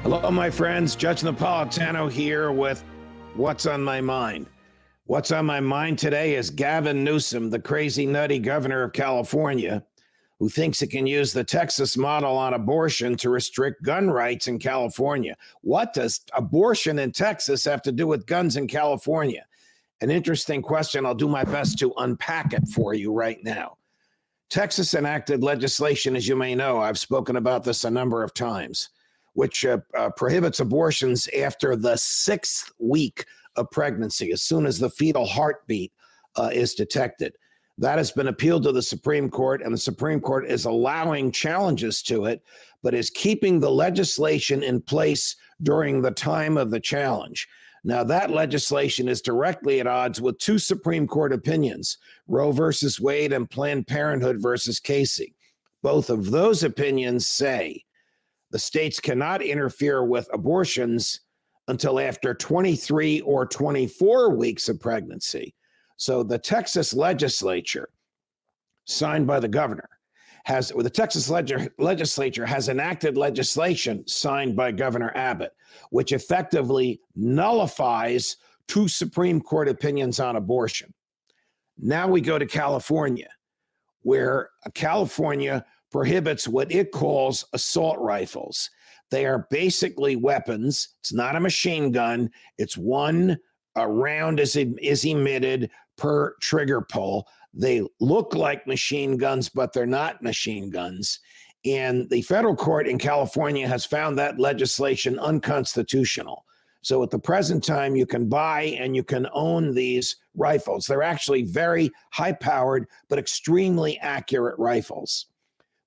Hello, my friends. Judge Napolitano here with What's on My Mind. What's on my mind today is Gavin Newsom, the crazy, nutty governor of California, who thinks he can use the Texas model on abortion to restrict gun rights in California. What does abortion in Texas have to do with guns in California? An interesting question. I'll do my best to unpack it for you right now. Texas enacted legislation, as you may know, I've spoken about this a number of times, which prohibits abortions after the 6th week of pregnancy, as soon as the fetal heartbeat is detected. That has been appealed to the Supreme Court, and the Supreme Court is allowing challenges to it, but is keeping the legislation in place during the time of the challenge. Now, that legislation is directly at odds with two Supreme Court opinions, Roe versus Wade and Planned Parenthood versus Casey. Both of those opinions say the states cannot interfere with abortions until after 23 or 24 weeks of pregnancy. So the Texas legislature, signed by the governor, the Texas legislature has enacted legislation signed by Governor Abbott, which effectively nullifies two Supreme Court opinions on abortion. Now we go to California, where California prohibits what it calls assault rifles. They are basically weapons. It's not a machine gun. It's one round is emitted per trigger pull. They look like machine guns, but they're not machine guns. And the federal court in California has found that legislation unconstitutional. So at the present time, you can buy and you can own these rifles. They're actually very high-powered, but extremely accurate rifles.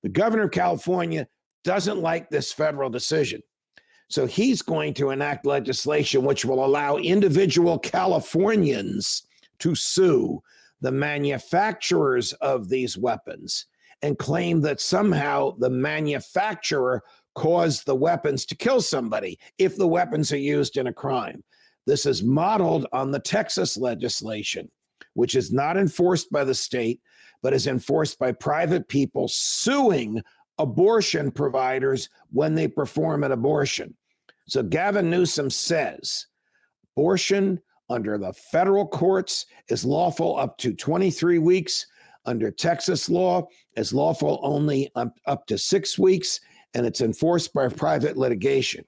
The governor of California doesn't like this federal decision. So he's going to enact legislation which will allow individual Californians to sue the manufacturers of these weapons and claim that somehow the manufacturer caused the weapons to kill somebody if the weapons are used in a crime. This is modeled on the Texas legislation, which is not enforced by the state, but is enforced by private people suing abortion providers when they perform an abortion. So Gavin Newsom says abortion under the federal courts is lawful up to 23 weeks. Under Texas law is lawful only up to 6 weeks, and it's enforced by private litigation.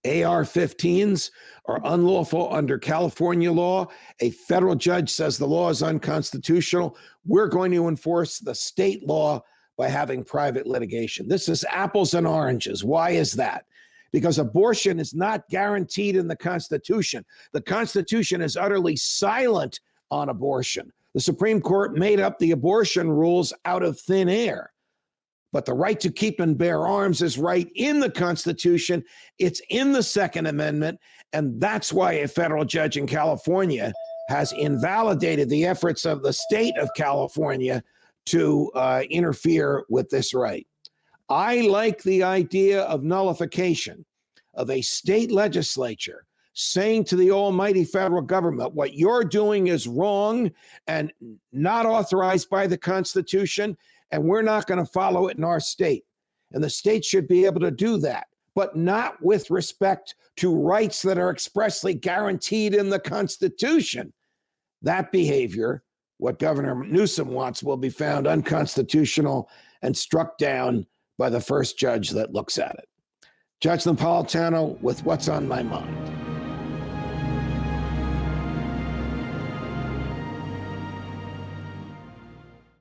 AR-15s are unlawful under California law. A federal judge says the law is unconstitutional. We're going to enforce the state law by having private litigation. This is apples and oranges. Why is that? Because abortion is not guaranteed in the Constitution. The Constitution is utterly silent on abortion. The Supreme Court made up the abortion rules out of thin air. But the right to keep and bear arms is right in the Constitution. It's in the Second Amendment. And that's why a federal judge in California has invalidated the efforts of the state of California to interfere with this right. I like the idea of nullification of a state legislature saying to the almighty federal government, what you're doing is wrong and not authorized by the Constitution, and we're not going to follow it in our state. And the state should be able to do that, but not with respect to rights that are expressly guaranteed in the Constitution. That behavior, what Governor Newsom wants, will be found unconstitutional and struck down by the first judge that looks at it. Judge Napolitano with What's on My Mind.